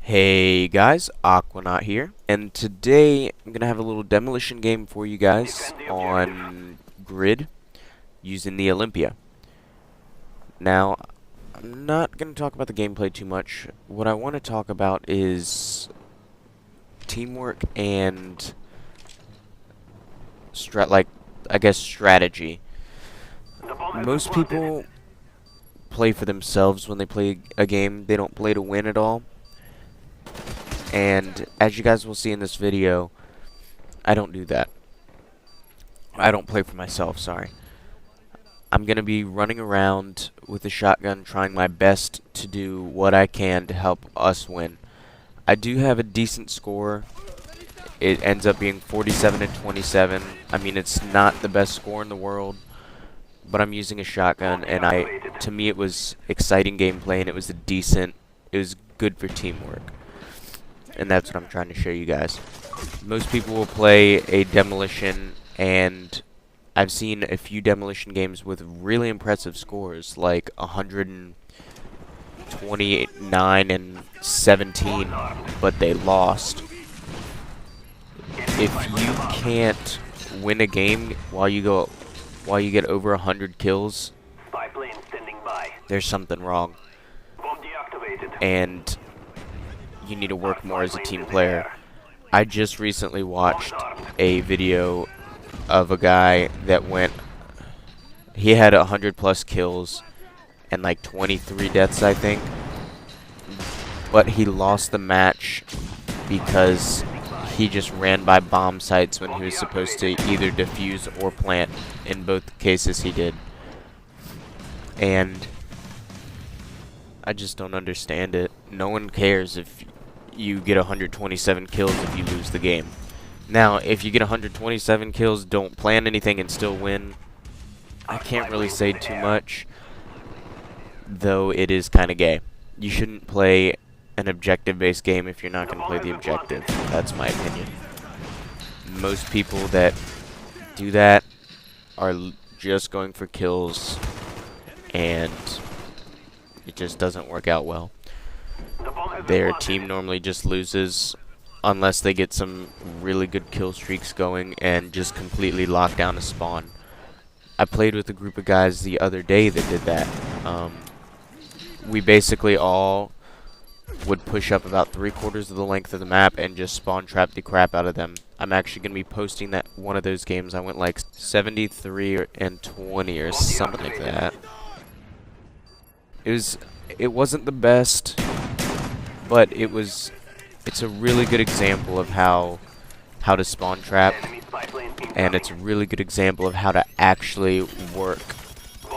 Hey guys, Aquanaut here, and today I'm gonna have a little demolition game for you guys on Grid using the Olympia. Now, I'm not gonna talk about the gameplay too much. What I want to talk about is teamwork and I guess strategy. Most people play for themselves when they play a game. They don't play to win at all. And as you guys will see in this video, I don't do that. I don't play for myself, sorry. I'm going to be running around with a shotgun trying my best to do what I can to help us win. I do have a decent score. It ends up being 47 and 27. I mean, it's not the best score in the world, but I'm using a shotgun, and to me it was exciting gameplay, and it was good for teamwork. And that's what I'm trying to show you guys. Most people will play a demolition, and I've seen a few demolition games with really impressive scores, like 129 and 17, but they lost. If you can't win a game while you get over 100 kills, there's something wrong. And you need to work more as a team player. I just recently watched a video of a guy that he had 100+ kills and like 23 deaths, I think, but he lost the match because he just ran by bomb sites when he was supposed to either defuse or plant. In both cases he did. And I just don't understand it. No one cares if you get 127 kills if you lose the game. Now, if you get 127 kills, don't plan anything and still win, I can't really say too much, though it is kind of gay. You shouldn't play an objective-based game if you're not going to play the objective. That's my opinion. Most people that do that are just going for kills, and it just doesn't work out well. Their team normally just loses unless they get some really good kill streaks going and just completely lock down a spawn. I played with a group of guys the other day that did that. We basically all would push up about 3/4 of the length of the map and just spawn trap the crap out of them. I'm actually going to be posting that one of those games. I went like 73 and 20 or something like that. It wasn't the best, but it's a really good example of how to spawn trap, and it's a really good example of how to actually work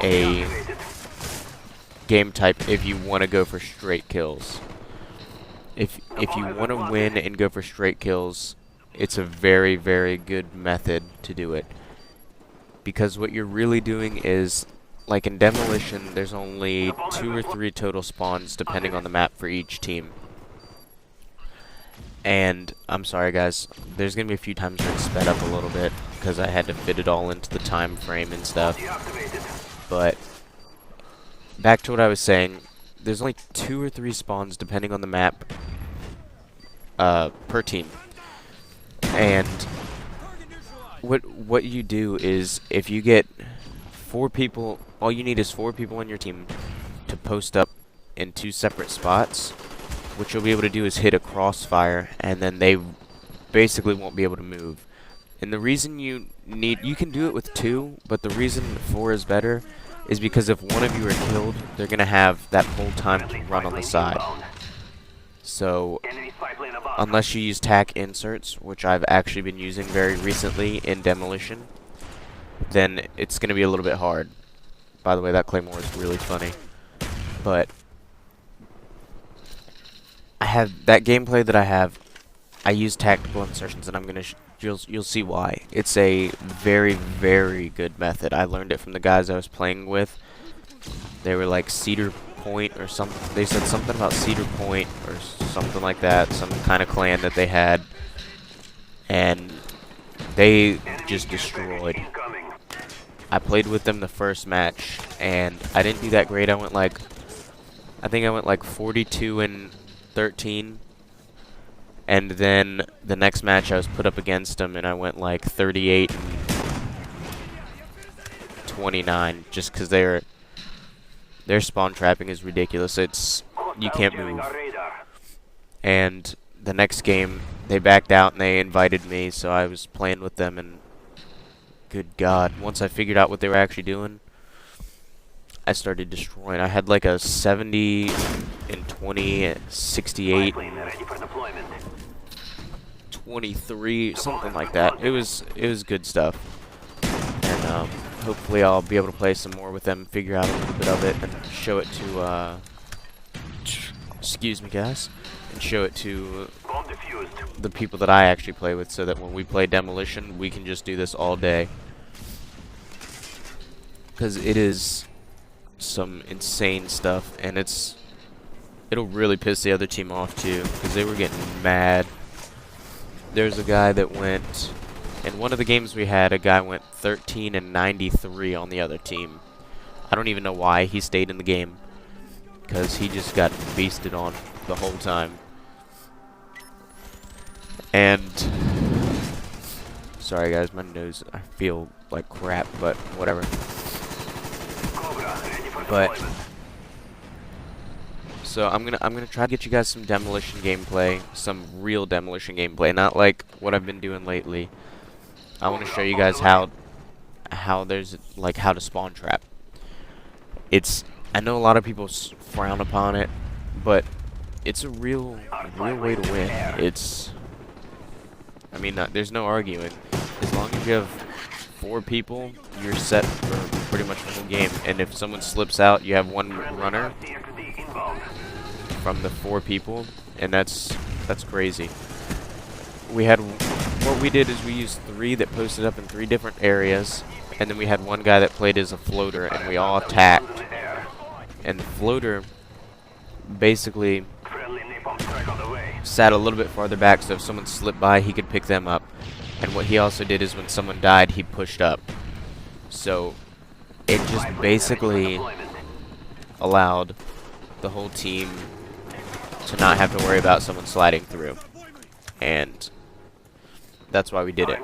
a game type if you want to go for straight kills. If you want to win and go for straight kills, it's a very, very good method to do it. Because what you're really doing is, like in demolition, there's only 2 or 3 total spawns depending on the map for each team. And I'm sorry guys, there's gonna be a few times where it's sped up a little bit because I had to fit it all into the time frame and stuff. But back to what I was saying, there's only 2 or 3 spawns depending on the map per team. And what you do is, if you get 4 people, all you need is 4 people on your team to post up in 2 separate spots. What you'll be able to do is hit a crossfire, and then they basically won't be able to move. And the reason you can do it with 2, but the reason 4 is better is because if one of you are killed, they're going to have that whole time to run on the side. So, unless you use tac inserts, which I've actually been using very recently in demolition, then it's going to be a little bit hard. By the way, that claymore is really funny. But I have that gameplay that I use tactical insertions, and I'm gonna you'll see why. It's a very, very good method. I learned it from the guys I was playing with. They were like Cedar Point or something. They said something about Cedar Point or something like that, some kind of clan that they had, and they just destroyed. I played with them the first match, and I didn't do that great. I think I went like 42 and 13, And then the next match I was put up against them, and I went like 38 and 29, just because their spawn trapping is ridiculous. You can't move. And the next game, they backed out and they invited me, so I was playing with them, and good God, once I figured out what they were actually doing, I started destroying. I had like a 70 and 20, 68, and 23, something like that. It was good stuff. And hopefully I'll be able to play some more with them, figure out a little bit of it, and show it to excuse me guys, and show it to the people that I actually play with, so that when we play Demolition, we can just do this all day. Because it is some insane stuff, and it'll really piss the other team off too, because they were getting mad. There's a guy that went, in one of the games we had, a guy went 13 and 93 on the other team. I don't even know why he stayed in the game, because he just got beasted on the whole time. And sorry guys, my nose, I feel like crap, but whatever. But so I'm gonna try to get you guys some Demolition gameplay, some real Demolition gameplay, not like what I've been doing lately. I want to show you guys how there's like how to spawn trap. I know a lot of people frown upon it, but it's a real way to win. I mean, there's no arguing. As long as you have 4 people, you're set for pretty much the whole game. And if someone slips out, you have one runner from the 4 people, and that's crazy. What we did is we used 3 that posted up in 3 different areas, and then we had one guy that played as a floater, and we all attacked. And the floater basically sat a little bit farther back, so if someone slipped by, he could pick them up. And what he also did is when someone died, he pushed up. So it just basically allowed the whole team to not have to worry about someone sliding through. And that's why we did it.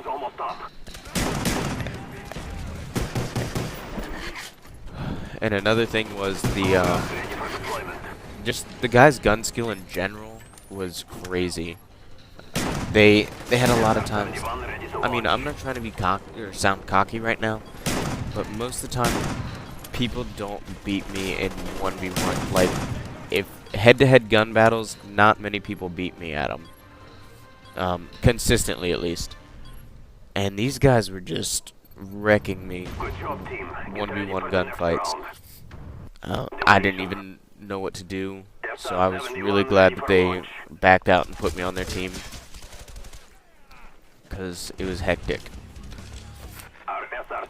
And another thing was just the guy's gun skill in general was crazy. They had a lot of times. I mean, I'm not trying to be cocky or sound cocky right now, but most of the time, people don't beat me in 1v1. Like, if head-to-head gun battles, not many people beat me at them. Consistently, at least. And these guys were just wrecking me 1v1 gunfights. I didn't even know what to do, so I was really glad that they backed out and put me on their team, because it was hectic.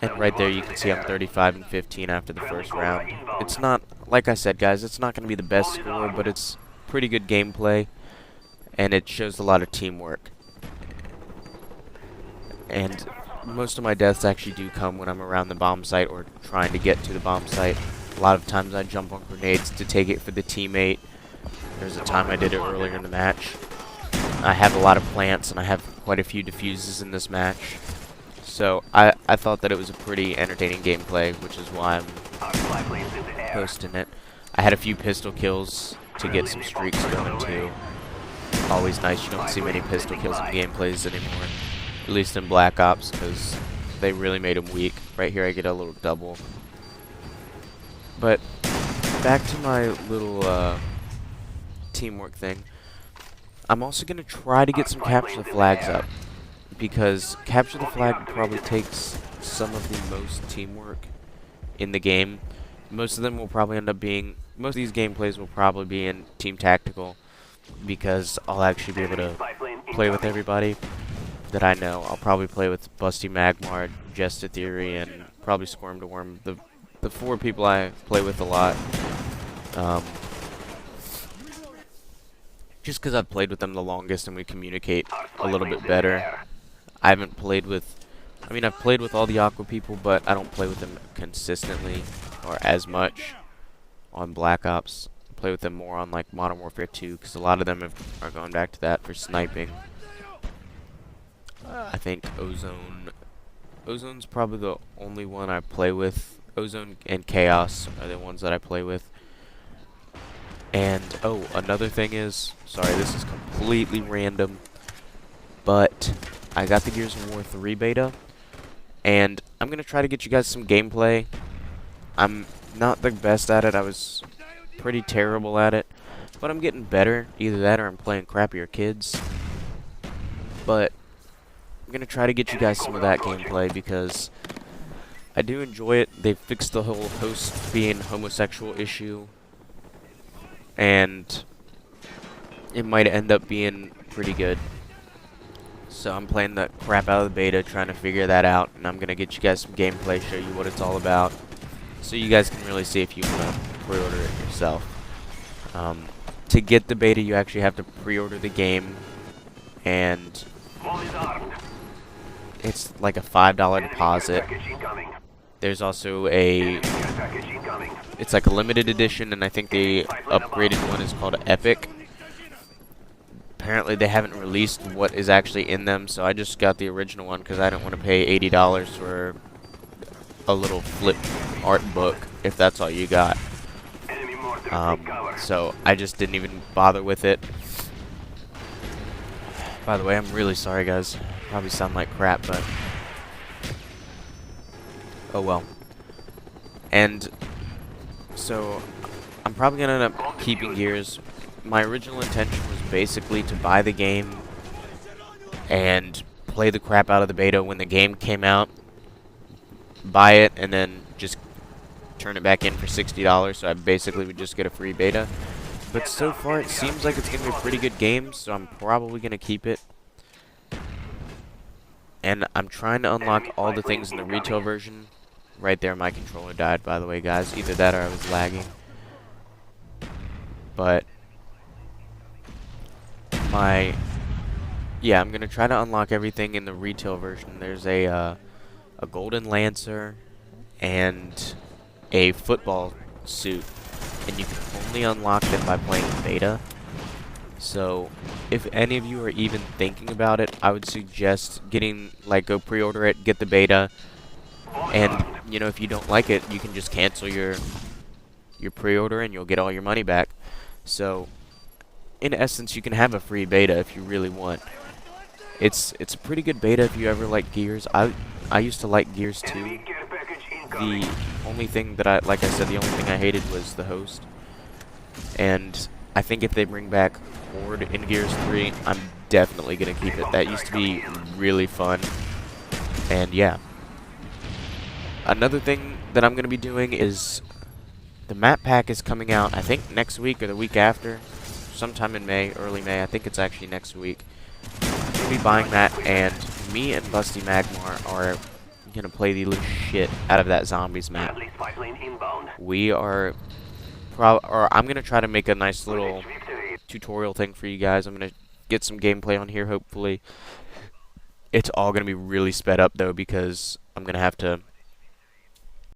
And right there you can see I'm 35 and 15 after the first round. It's not, like I said guys, it's not going to be the best score, but it's pretty good gameplay, and it shows a lot of teamwork. And most of my deaths actually do come when I'm around the bomb site or trying to get to the bomb site. A lot of times I jump on grenades to take it for the teammate. There's a time I did it earlier in the match. I have a lot of plants, and I have quite a few diffuses in this match. So I thought that it was a pretty entertaining gameplay, which is why I'm posting it. I had a few pistol kills to get some streaks going too. Always nice. You don't see many pistol kills in gameplays anymore. At least in Black Ops, because they really made them weak. Right here I get a little double. But back to my little teamwork thing. I'm also going to try to get some capture the flags up, because capture the flag probably takes some of the most teamwork in the game. Most of them will probably end up being, most of these gameplays will probably be in team tactical, because I'll actually be able to play with everybody that I know. I'll probably play with Busty Magmar, Jester Theory, and probably Squirm to Worm. The 4 people I play with a lot. Just because I've played with them the longest and we communicate a little bit better. I haven't played with, I mean, I've played with all the Aqua people, but I don't play with them consistently or as much on Black Ops. play with them more on like Modern Warfare 2 because a lot of them are going back to that for sniping. I think Ozone's probably the only one I play with. Ozone and Chaos are the ones that I play with. And, oh, another thing is, sorry, this is completely random, but I got the Gears of War 3 beta, and I'm going to try to get you guys some gameplay. I'm not the best at it. I was pretty terrible at it, but I'm getting better. Either that or I'm playing crappier kids. But I'm going to try to get you guys some of that gameplay because I do enjoy it. They fixed the whole host being homosexual issue, and it might end up being pretty good. So I'm playing the crap out of the beta, trying to figure that out, and I'm going to get you guys some gameplay, show you what it's all about, so you guys can really see if you want to pre-order it yourself. To get the beta, you actually have to pre-order the game, and it's like a $5 deposit. There's also it's like a limited edition, and I think the upgraded one is called Epic. Apparently they haven't released what is actually in them, so I just got the original one because I don't want to pay $80 for a little flip art book if that's all you got. So I just didn't even bother with it. By the way, I'm really sorry, guys. Probably sound like crap, but oh well. And so I'm probably gonna end up keeping Gears. My original intention was basically to buy the game and play the crap out of the beta when the game came out, buy it, and then just turn it back in for $60, so I basically would just get a free beta. But so far it seems like it's going to be a pretty good game, so I'm probably going to keep it. And I'm trying to unlock all the things in the retail version. Right there, my controller died, by the way, guys. Either that or I was lagging. But yeah, I'm gonna try to unlock everything in the retail version. There's a golden lancer and a football suit, and you can only unlock them by playing the beta. So if any of you are even thinking about it, I would suggest go pre-order it, get the beta, and you know, if you don't like it, you can just cancel your pre-order and you'll get all your money back. So in essence, you can have a free beta if you really want. It's a pretty good beta if you ever like Gears. I used to like Gears too. The only thing that the only thing I hated was the host. And I think if they bring back Horde in Gears 3, I'm definitely gonna keep it. That used to be really fun. And yeah. Another thing that I'm gonna be doing is the map pack is coming out, I think next week or the week after. Sometime in May, early May. I think it's actually next week. I'm going to be buying that, and me and Busty Magmar are going to play the little shit out of that zombies map. We are I'm going to try to make a nice little tutorial thing for you guys. I'm going to get some gameplay on here, hopefully. It's all going to be really sped up, though, because I'm going to have to